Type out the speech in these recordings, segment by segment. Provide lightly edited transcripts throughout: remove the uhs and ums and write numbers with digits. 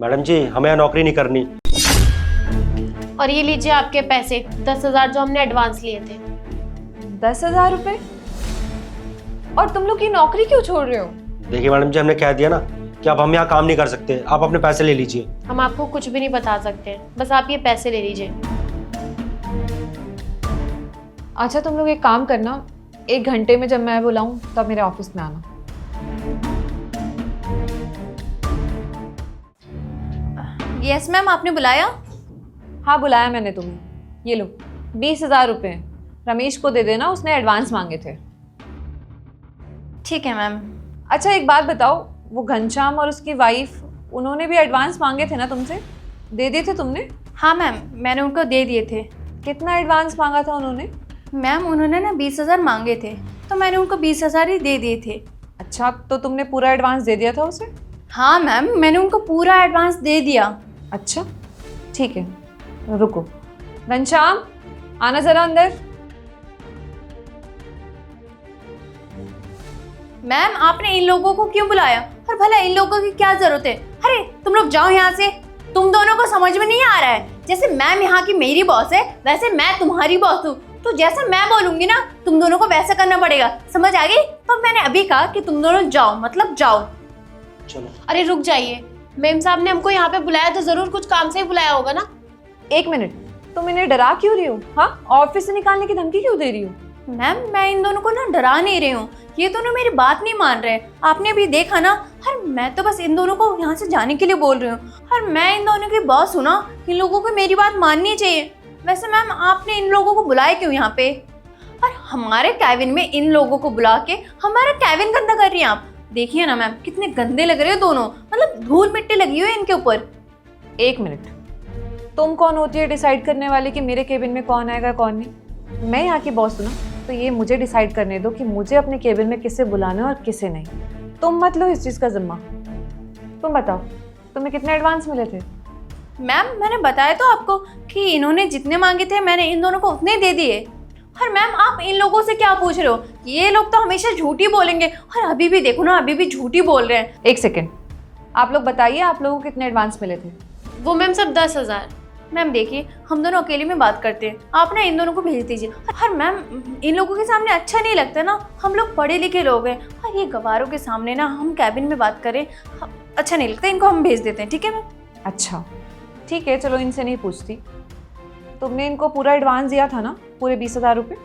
Madam जी हमें यहाँ नौकरी नहीं करनी। और ये लीजिए आपके पैसे 10,000 जो हमने एडवांस लिए थे। 10,000 रुपए? और तुम लोग की नौकरी क्यों छोड़ रहे हो? देखिए मैडम जी, हमने कह दिया ना कि अब हम यहाँ काम नहीं कर सकते, आप अपने पैसे ले लीजिए। हम आपको कुछ भी नहीं बता सकते, बस आप ये पैसे ले लीजिए। अच्छा तुम लोग एक काम करना, 1 घंटे में जब मैं बुलाऊं तब मेरे ऑफिस में आना। यस मैम, आपने बुलाया? हाँ बुलाया मैंने तुम्हें। ये लो 20,000 रुपये रमेश को दे देना, उसने एडवांस मांगे थे। ठीक है मैम। अच्छा एक बात बताओ, वो घनश्याम और उसकी वाइफ, उन्होंने भी एडवांस मांगे थे ना तुमसे? दे दिए थे तुमने? हाँ मैम, मैंने उनको दे दिए थे। कितना एडवांस मांगा था उन्होंने? मैम उन्होंने ना 20,000 मांगे थे, तो मैंने उनको 20,000 ही दे दिए थे। अच्छा तो तुमने पूरा एडवांस दे दिया था उसे? हाँ मैम, मैंने उनको पूरा एडवांस दे दिया। अच्छा ठीक है, रुको। घनश्याम आना जरा अंदर। मैम आपने इन लोगों को क्यों बुलाया, और भला इन लोगों की क्या जरूरत है? अरे तुम लोग जाओ यहाँ से, तुम दोनों को समझ में नहीं आ रहा है। जैसे मैम यहाँ की मेरी बॉस है, वैसे मैं तुम्हारी बॉस हूँ, तो जैसा मैं बोलूंगी ना तुम दोनों को वैसा करना पड़ेगा, समझ आ गई? तो मैंने अभी कहा कि तुम दोनों जाओ, मतलब जाओ। चलो। अरे रुक जाइए, मैम साहब ने हमको यहाँ पे बुलाया तो जरूर कुछ काम से ही बुलाया होगा ना। 1 मिनट, तुम इन्हें डरा क्यों रही हो? हाँ ऑफिस से निकालने की धमकी क्यों दे रही हो? मैम मैं इन दोनों को ना डरा नहीं रही हूँ, ये दोनों मेरी बात नहीं मान रहे। आपने भी देखा ना, हर मैं तो बस इन दोनों को यहाँ से जाने के लिए बोल रही हूँ, और मैं इन दोनों की बॉस हूँ ना, इन लोगों को मेरी बात माननी चाहिए। वैसे मैम आपने इन लोगों को बुलाया क्यों यहाँ पे, और हमारे कैबिन में इन लोगों को बुला के हमारा कैबिन गंदा कर रही हैं आप? देखिए ना मैम कितने गंदे लग रहे हो दोनों, मतलब धूल मिट्टी लगी हुई है इनके ऊपर। 1 मिनट, तुम कौन होती है डिसाइड करने वाली कि मेरे केबिन में कौन आएगा कौन नहीं? मैं यहाँ की बॉस हूँ ना, तो ये मुझे डिसाइड करने दो कि मुझे अपने केबिन में किसे बुलाना है और किसे नहीं। तुम मत लो इस चीज़ का जिम्मा। तुम बताओ तुम्हें कितने एडवांस मिले थे? मैम मैंने बताया तो आपको कि इन्होंने जितने मांगे थे मैंने इन दोनों को उतने दे दिए। और मैम आप इन लोगों से क्या पूछ रहे हो? ये लोग तो हमेशा झूठ ही बोलेंगे, और अभी भी देखो ना, अभी भी झूठ ही बोल रहे हैं। 1 सेकेंड, आप लोग बताइए आप लोगों को कितने एडवांस मिले थे? वो मैम सब 10,000। मैम देखिए हम दोनों अकेले में बात करते हैं, आप ना इन दोनों को भेज दीजिए। और मैम इन लोगों के सामने अच्छा नहीं लगता ना, हम लोग पढ़े लिखे लोग हैं, और ये गवारों के सामने ना हम कैबिन में बात करें अच्छा नहीं लगता। इनको हम भेज देते हैं, ठीक है मैम? अच्छा ठीक है, चलो इनसे नहीं पूछती। तुमने इनको पूरा एडवांस दिया था ना, पूरे 20,000 रुपये?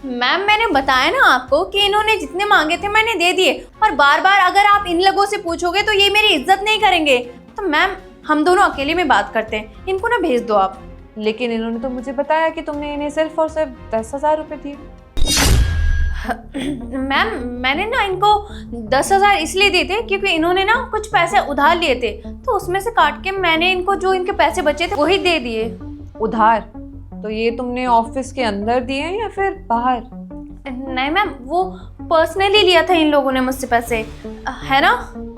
मैम मैंने बताया ना आपको कि इन्होंने जितने मांगे थे मैंने दे दिए, और बार बार अगर आप इन लोगों से पूछोगे तो ये मेरी इज्जत नहीं करेंगे। तो मैम हम दोनों अकेले में बात करते हैं, इनको ना भेज दो आप। लेकिन इन्होंने तो मुझे बताया कि तुमने इन्हें सिर्फ और सिर्फ 10,000 रुपये दिए। मैम मैंने ना इनको 10,000 इसलिए दिए थे क्योंकि इन्होंने ना कुछ पैसे उधार लिए थे, तो उसमें से काट के मैंने इनको जो इनके पैसे बचे थे वही दे दिए। उधार? तो ये तुमने ऑफिस के अंदर दिए हैं या फिर बाहर? नहीं मैम, वो पर्सनली लिया था इन लोगों ने मुझसे पैसे, है ना?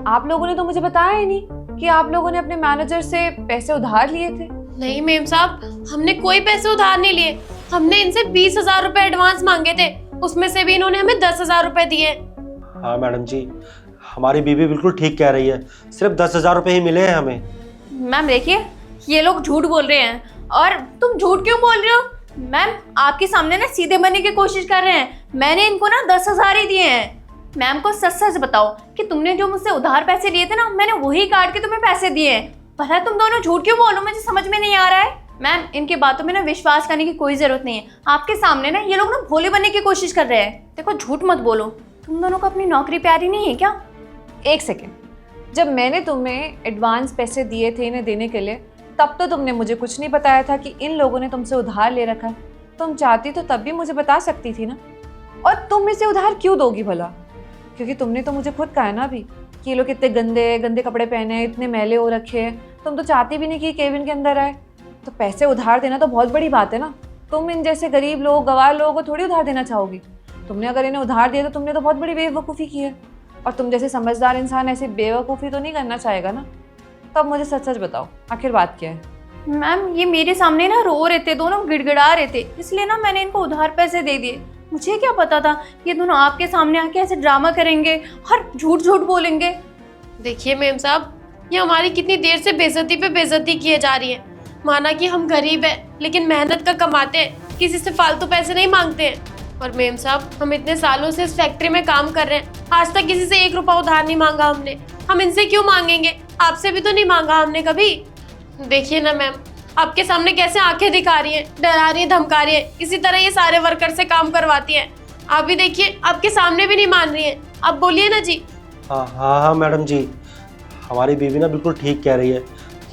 आप लोगों ने तो मुझे बताया ही नहीं कि आप लोगों ने अपने मैनेजर से पैसे उधार लिए थे। नहीं मैम साहब, हमने कोई पैसे उधार नहीं लिए, हमने इनसे 20,000 रुपए एडवांस मांगे थे, उसमें से भी इन्होंने हमें 10,000 रुपए दिए। हाँ मैडम जी, हमारी बीवी बिल्कुल ठीक कह रही है, सिर्फ 10,000 रुपये ही मिले हैं हमें। मैम देखिए ये लोग झूठ बोल रहे हैं, और तुम झूठ क्यों बोल रहे हो? मैम आपके सामने ना सीधे बनने की कोशिश कर रहे हैं, मैंने इनको ना 10,000 ही दिए हैं। मैम को सच सच बताओ कि तुमने जो मुझसे उधार पैसे लिए थे ना, मैंने वही काट के तुम्हें पैसे दिए हैं। भला तुम दोनों झूठ क्यों बोलो, मुझे समझ में नहीं आ रहा है। मैम इनकी बातों में ना विश्वास करने की कोई जरूरत नहीं है, आपके सामने ना ये लोग ना भोले बनने की कोशिश कर रहे हैं। देखो झूठ मत बोलो, तुम दोनों को अपनी नौकरी प्यारी नहीं है क्या? 1 सेकेंड, जब मैंने तुम्हें एडवांस पैसे दिए थे इन्हें देने के लिए, तब तो तुमने मुझे कुछ नहीं बताया था कि इन लोगों ने तुमसे उधार ले रखा है। तुम चाहती तो तब भी मुझे बता सकती थी ना। और तुम इसे उधार क्यों दोगी भला? क्योंकि तुमने तो मुझे खुद कहा ना अभी कि ये लोग कितने गंदे गंदे कपड़े पहने हैं, इतने मैले हो रखे हैं। तुम तो चाहती भी नहीं कि केबिन के अंदर आए, तो पैसे उधार देना तो बहुत बड़ी बात है ना। तुम इन जैसे गरीब लोग, गवार लोगों को थोड़ी उधार देना चाहोगी। तुमने अगर इन्हें उधार दिया तो तुमने तो बहुत बड़ी बेवकूफ़ी की है, और तुम जैसे समझदार इंसान ऐसी बेवकूफ़ी तो नहीं करना चाहेगा ना। तब मुझे सच सच बताओ आखिर बात क्या है? मैम ये मेरे सामने ना रो रहे थे, दोनों गिड़गिड़ा रहे थे, इसलिए ना मैंने इनको उधार पैसे दे दिए। मुझे क्या पता था ये दोनों आपके सामने आके ऐसे ड्रामा करेंगे और झूठ झूठ बोलेंगे। देखिए मेम साहब, ये हमारी कितनी देर से बेइज्जती पे बेइज्जती किए जा रही है। माना कि हम गरीब हैं, लेकिन मेहनत का कमाते हैं, किसी से फालतू पैसे नहीं मांगते हैं। और मेम साहब, हम इतने सालों से इस फैक्ट्री में काम कर रहे हैं, आज तक किसी से 1 रुपया उधार नहीं मांगा हमने। हम इनसे क्यों मांगेंगे? आपसे भी तो नहीं मांगा हमने कभी। देखिए ना मैम, आपके सामने कैसे आंखें दिखा रही हैं, डरा रही हैं, धमका रही हैं। इसी तरह ये सारे वर्कर से काम करवाती हैं। आप भी देखिए, आपके सामने भी नहीं मान रही हैं। आप बोलिए ना जी। हाँ हाँ हाँ मैडम जी, हमारी बीवी ना बिल्कुल ठीक कह रही है।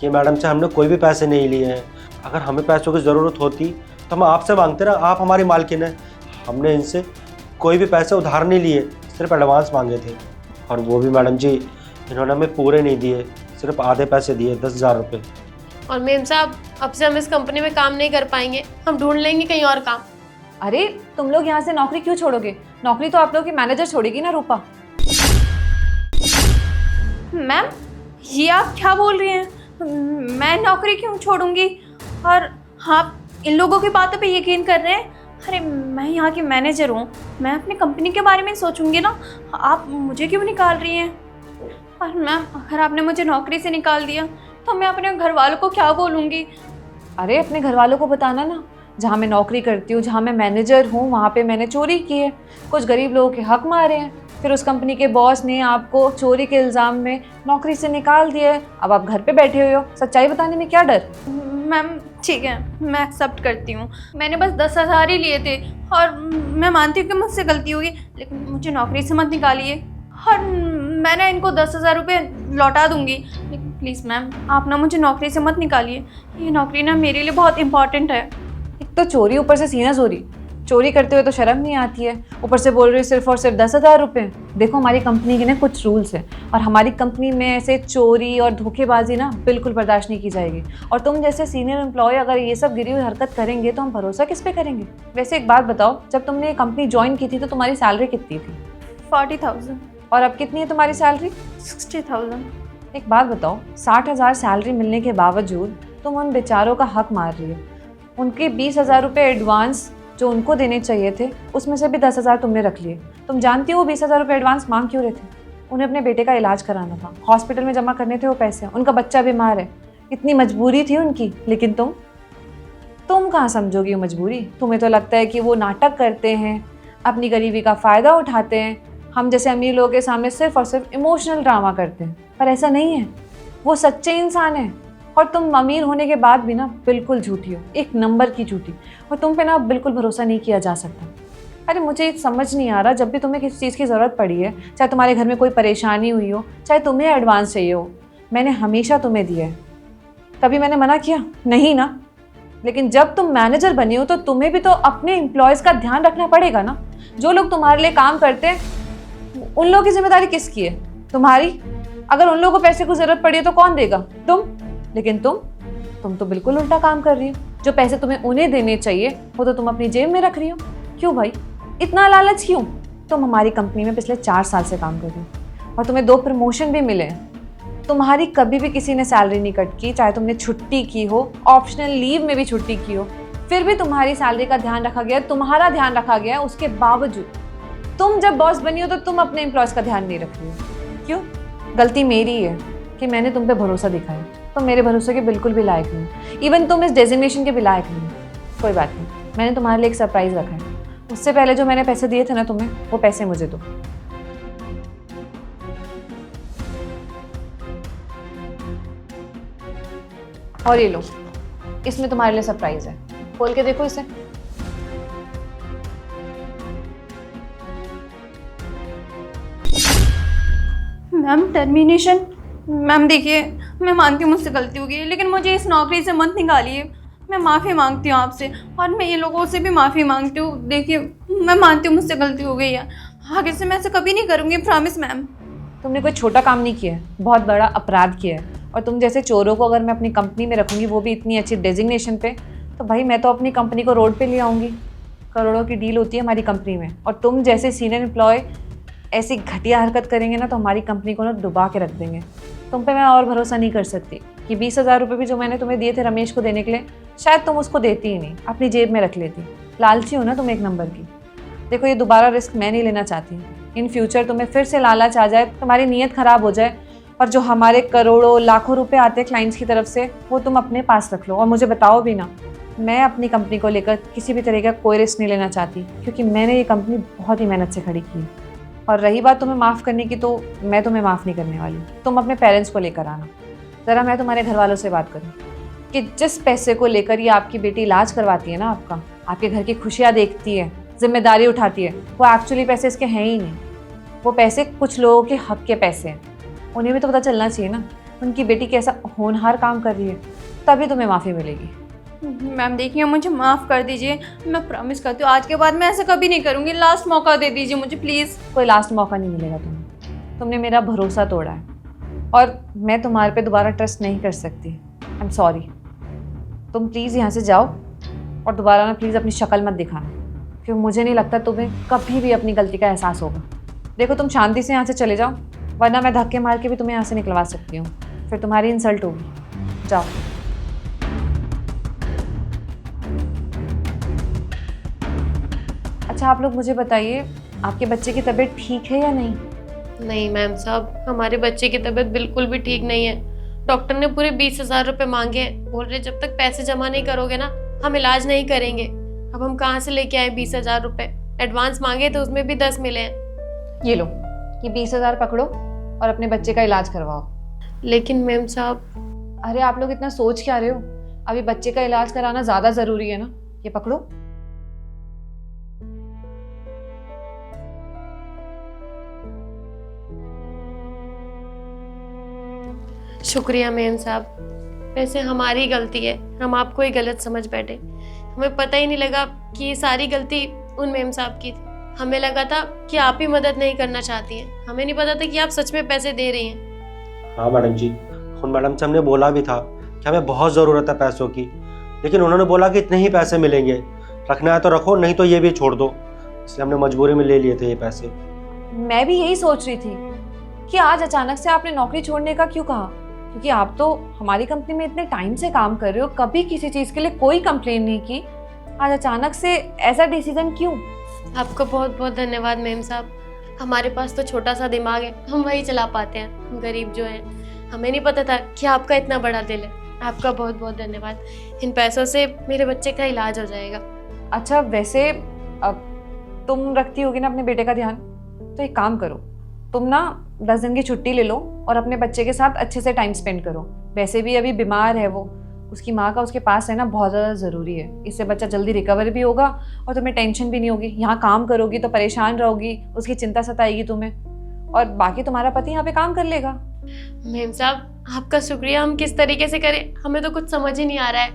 ये मैडम से हमने कोई भी पैसे नहीं लिए हैं। अगर हमें पैसों की ज़रूरत होती तो हम आपसे मांगते ना, आप हमारी मालकिन है। हमने इनसे कोई भी पैसे उधार नहीं लिए, सिर्फ एडवांस मांगे थे। और वो भी मैडम जी, इन्होंने हमें पूरे नहीं दिए, सिर्फ आधे पैसे दिए, 10,000 रुपये। और मेम साहब, अब से हम इस कंपनी में काम नहीं कर पाएंगे, हम ढूंढ लेंगे कहीं और काम। अरे तुम लोग यहाँ से नौकरी क्यों छोड़ोगे? नौकरी तो आप लोग की मैनेजर छोड़ेगी ना, रूपा। मैम, ये आप क्या बोल रही हैं? मैं नौकरी क्यों छोड़ूंगी? और आप इन लोगों की बातों पे यकीन कर रहे हैं? अरे मैं यहाँ की मैनेजर हूँ, मैं अपनी कंपनी के बारे में सोचूंगी ना। आप मुझे क्यों निकाल रही हैं? और मैम, अगर आपने मुझे नौकरी से निकाल दिया तो मैं अपने घर वालों को क्या बोलूँगी? अरे अपने घर वालों को बताना ना, जहाँ मैं नौकरी करती हूँ, जहाँ मैं मैनेजर हूँ, वहाँ पे मैंने चोरी की है, कुछ गरीब लोगों के हक मारे हैं, फिर उस कंपनी के बॉस ने आपको चोरी के इल्ज़ाम में नौकरी से निकाल दिया है। अब आप घर पे बैठे हुए हो, सच्चाई बताने में क्या डर? मैम ठीक है, मैं एक्सेप्ट करती हूँ, मैंने बस 10,000 ही लिए थे और मैं मानती हूँ कि मुझसे गलती हुई, लेकिन मुझे नौकरी से मत निकालिए और मैंने इनको 10,000 रुपये लौटा दूँगी। लेकिन प्लीज़ मैम, आप ना मुझे नौकरी से मत निकालिए, ये नौकरी ना मेरे लिए बहुत इंपॉर्टेंट है। एक तो चोरी, ऊपर से सीना चोरी। चोरी करते हुए तो शर्म नहीं आती है, ऊपर से बोल रही हो सिर्फ और सिर्फ 10,000 रुपये। देखो हमारी कंपनी के ना कुछ रूल्स हैं और हमारी कंपनी में ऐसे चोरी और धोखेबाजी ना बिल्कुल बर्दाश्त नहीं की जाएगी। और तुम जैसे सीनियर एम्प्लॉय अगर ये सब गिरी हुई हरकत करेंगे तो हम भरोसा किस पे करेंगे? वैसे एक बात बताओ, जब तुमने ये कंपनी ज्वाइन की थी तो तुम्हारी सैलरी कितनी थी? 40,000। और अब कितनी है तुम्हारी सैलरी? 60,000। एक बात बताओ, 60,000 सैलरी मिलने के बावजूद तुम उन बेचारों का हक मार रही हो। उनके 20,000 रुपये एडवांस जो उनको देने चाहिए थे, उसमें से भी 10,000 तुमने रख लिए। तुम जानती हो वो 20,000 रुपये एडवांस मांग क्यों रहे थे? उन्हें अपने बेटे का इलाज कराना था, हॉस्पिटल में जमा करने थे वो पैसे, उनका बच्चा बीमार है, इतनी मजबूरी थी उनकी। लेकिन तुम कहाँ समझोगी वो मजबूरी? तुम्हें तो लगता है कि वो नाटक करते हैं, अपनी गरीबी का फ़ायदा उठाते हैं, हम जैसे अमीर लोगों के सामने सिर्फ और सिर्फ इमोशनल ड्रामा करते हैं। पर ऐसा नहीं है, वो सच्चे इंसान हैं। और तुम अमीर होने के बाद भी ना बिल्कुल झूठी हो, एक नंबर की झूठी। और तुम पे ना बिल्कुल भरोसा नहीं किया जा सकता। अरे मुझे समझ नहीं आ रहा, जब भी तुम्हें किसी चीज़ की ज़रूरत पड़ी है, चाहे तुम्हारे घर में कोई परेशानी हुई हो, चाहे तुम्हें एडवांस चाहिए हो, मैंने हमेशा तुम्हें दिया है। कभी मैंने मना किया? नहीं ना। लेकिन जब तुम मैनेजर बनी हो तो तुम्हें भी तो अपने एम्प्लॉयज़ का ध्यान रखना पड़ेगा ना। जो लोग तुम्हारे लिए काम करते हैं उन लोगों की जिम्मेदारी किसकी है? तुम्हारी। अगर उन लोगों को पैसे की ज़रूरत पड़ी है तो कौन देगा? तुम। लेकिन तुम तो बिल्कुल उल्टा काम कर रही हो। जो पैसे तुम्हें उन्हें देने चाहिए वो तो तुम अपनी जेब में रख रही हो। क्यों भाई, इतना लालच क्यों? तुम हमारी कंपनी में पिछले 4 साल से काम कर रही हो और तुम्हें 2 प्रमोशन भी मिले हैं। तुम्हारी कभी भी किसी ने सैलरी नहीं कट की, चाहे तुमने छुट्टी की हो, ऑप्शनल लीव में भी छुट्टी की हो, फिर भी तुम्हारी सैलरी का ध्यान रखा गया, तुम्हारा ध्यान रखा गया है। उसके बावजूद तुम जब बॉस बनी हो तो तुम अपने एम्प्लॉयज़ का ध्यान नहीं रख रही हो। क्यों? गलती मेरी है कि मैंने तुम पे भरोसा दिखाया। तुम मेरे भरोसे के बिल्कुल भी लायक नहीं, इवन तुम इस डेजिग्नेशन के भी लायक नहीं। कोई बात नहीं, मैंने तुम्हारे लिए एक सरप्राइज़ रखा है। उससे पहले जो मैंने पैसे दिए थे ना तुम्हें, वो पैसे मुझे दो। और ये लो, इसमें तुम्हारे लिए सरप्राइज़ है, खोल के देखो इसे। Ma'am termination? मैम देखिए, मैं मानती हूँ मुझसे गलती हो गई, लेकिन मुझे इस नौकरी से मत निकालिए। मैं माफ़ी मांगती हूँ आपसे और मैं ये लोगों से भी माफ़ी मांगती हूँ। देखिए, मैं मानती हूँ मुझसे गलती हो गई है, आगे से मैं ऐसा कभी नहीं करूँगी, प्रॉमिस मैम। तुमने कोई छोटा काम नहीं किया है, बहुत बड़ा अपराध किया है। और तुम जैसे चोरों को अगर मैं अपनी कंपनी में रखूँगी, वो भी इतनी अच्छी डेजिग्नेशन पे, तो भाई मैं तो अपनी कंपनी को रोड पे ले आऊँगी। करोड़ों की डील होती है हमारी कंपनी में, और तुम जैसे सीनियर एम्प्लॉय ऐसी घटिया हरकत करेंगे ना तो हमारी कंपनी को ना डुबा के रख देंगे। तुम पे मैं और भरोसा नहीं कर सकती कि 20,000 रुपये भी जो मैंने तुम्हें दिए थे रमेश को देने के लिए, शायद तुम उसको देती ही नहीं, अपनी जेब में रख लेती। लालची हो ना तुम एक नंबर की। देखो, ये दोबारा रिस्क मैं नहीं लेना चाहती। इन फ्यूचर तुम्हें फिर से लालच आ जाए, तुम्हारी नीयत ख़राब हो जाए और जो हमारे करोड़ों लाखों रुपए आते हैं क्लाइंट्स की तरफ से, वो तुम अपने पास रख लो और मुझे बताओ भी ना। मैं अपनी कंपनी को लेकर किसी भी तरह का कोई रिस्क नहीं लेना चाहती, क्योंकि मैंने ये कंपनी बहुत ही मेहनत से खड़ी की है। और रही बात तुम्हें माफ़ करने की, तो मैं तुम्हें माफ़ नहीं करने वाली। तुम अपने पेरेंट्स को लेकर आना। ज़रा मैं तुम्हारे घर वालों से बात करूँ कि जिस पैसे को लेकर ये आपकी बेटी इलाज करवाती है ना आपका, आपके घर की खुशियाँ देखती है, जिम्मेदारी उठाती है, वो एक्चुअली पैसे इसके हैं ही नहीं। वो पैसे कुछ लोगों के हक के पैसे हैं। उन्हें भी तो पता चलना चाहिए ना उनकी बेटी कैसा होनहार काम कर रही है, तभी तुम्हें माफ़ी मिलेगी। मैम देखिए, मुझे माफ़ कर दीजिए, मैं प्रॉमिस करती हूँ आज के बाद मैं ऐसा कभी नहीं करूँगी। लास्ट मौका दे दीजिए मुझे प्लीज़। कोई लास्ट मौका नहीं मिलेगा तुम्हें। तुमने मेरा भरोसा तोड़ा है और मैं तुम्हारे पे दोबारा ट्रस्ट नहीं कर सकती। I am sorry. तुम प्लीज़ यहाँ से जाओ और दोबारा ना प्लीज़ अपनी शक्ल मत दिखाना, क्योंकि मुझे नहीं लगता तुम्हें कभी भी अपनी गलती का एहसास होगा। देखो तुम शांति से यहाँ से चले जाओ, वरना मैं धक्के मार के भी तुम्हें यहाँ से निकलवा सकती हूँ, फिर तुम्हारी इंसल्ट होगी। जाओ। अच्छा आप लोग मुझे बताइए, आपके बच्चे की तबीयत ठीक है या नहीं? नहीं मैम साहब, हमारे बच्चे की तबीयत बिल्कुल भी ठीक नहीं है। डॉक्टर ने पूरे 20,000 रुपए मांगे हैं। बोल रहे जब तक पैसे जमा नहीं करोगे ना, हम इलाज नहीं करेंगे। अब हम कहाँ से लेके आए 20,000 रुपए? एडवांस मांगे तो उसमें भी 10 मिले हैं। ये लो, ये 20,000 पकड़ो और अपने बच्चे का इलाज करवाओ। लेकिन मैम साहब। अरे आप लोग इतना सोच क्या रहे हो? अभी बच्चे का इलाज कराना ज़्यादा ज़रूरी है ना। ये पकड़ो। शुक्रिया मैम साहब, वैसे हमारी गलती है, हम आपको ही गलत समझ बैठे। हमें पता ही नहीं लगा कि ये सारी गलती उन मैम साहब की थी। हमें लगा था कि आप ही मदद नहीं करना चाहती हैं, हमें नहीं पता था कि आप सच में पैसे दे रही हैं। हाँ मैडम जी, उन मैडम से हमने बोला भी था कि हमें बहुत ज़रूरत है पैसों की, लेकिन उन्होंने बोला कि इतने ही पैसे मिलेंगे, रखना है तो रखो, नहीं तो ये भी छोड़ दो। इसलिए हमने मजबूरी में ले लिए थे ये पैसे। मैं भी यही सोच रही थी कि आज अचानक से आपने नौकरी छोड़ने का क्यों कहा, क्योंकि आप तो हमारी कंपनी में इतने टाइम से काम कर रहे हो, कभी किसी चीज़ के लिए कोई कंप्लेन नहीं की। आज अचानक से ऐसा डिसीजन क्यों? आपका बहुत बहुत धन्यवाद मैम साहब। हमारे पास तो छोटा सा दिमाग है, हम वही चला पाते हैं, हम गरीब जो हैं। हमें नहीं पता था कि आपका इतना बड़ा दिल है। आपका बहुत बहुत धन्यवाद। इन पैसों से मेरे बच्चे का इलाज हो जाएगा। अच्छा वैसे अब तुम रखती होगी ना अपने बेटे का ध्यान, तो एक काम करो, तुम ना 10 दिन की छुट्टी ले लो और अपने बच्चे के साथ अच्छे से टाइम स्पेंड करो। वैसे भी अभी बीमार है वो, उसकी माँ का उसके पास रहना बहुत ज़्यादा ज़रूरी है। इससे बच्चा जल्दी रिकवर भी होगा और तुम्हें टेंशन भी नहीं होगी। यहाँ काम करोगी तो परेशान रहोगी, उसकी चिंता सताएगी तुम्हें, और बाकी तुम्हारा पति यहाँ पे काम कर लेगा। मैम साहब आपका शुक्रिया, हम किस तरीके से करें, हमें तो कुछ समझ ही नहीं आ रहा है।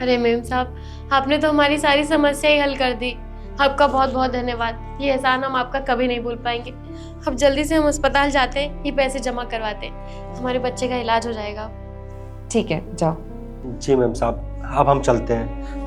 अरे मैम साहब, आपने तो हमारी सारी समस्या ही हल कर दी। आपका बहुत बहुत धन्यवाद। ये एहसान हम आपका कभी नहीं भूल पाएंगे। अब जल्दी से हम अस्पताल जाते हैं, ये पैसे जमा करवाते हैं, हमारे बच्चे का इलाज हो जाएगा। ठीक है, जाओ। जी मैम साहब, अब हम चलते हैं।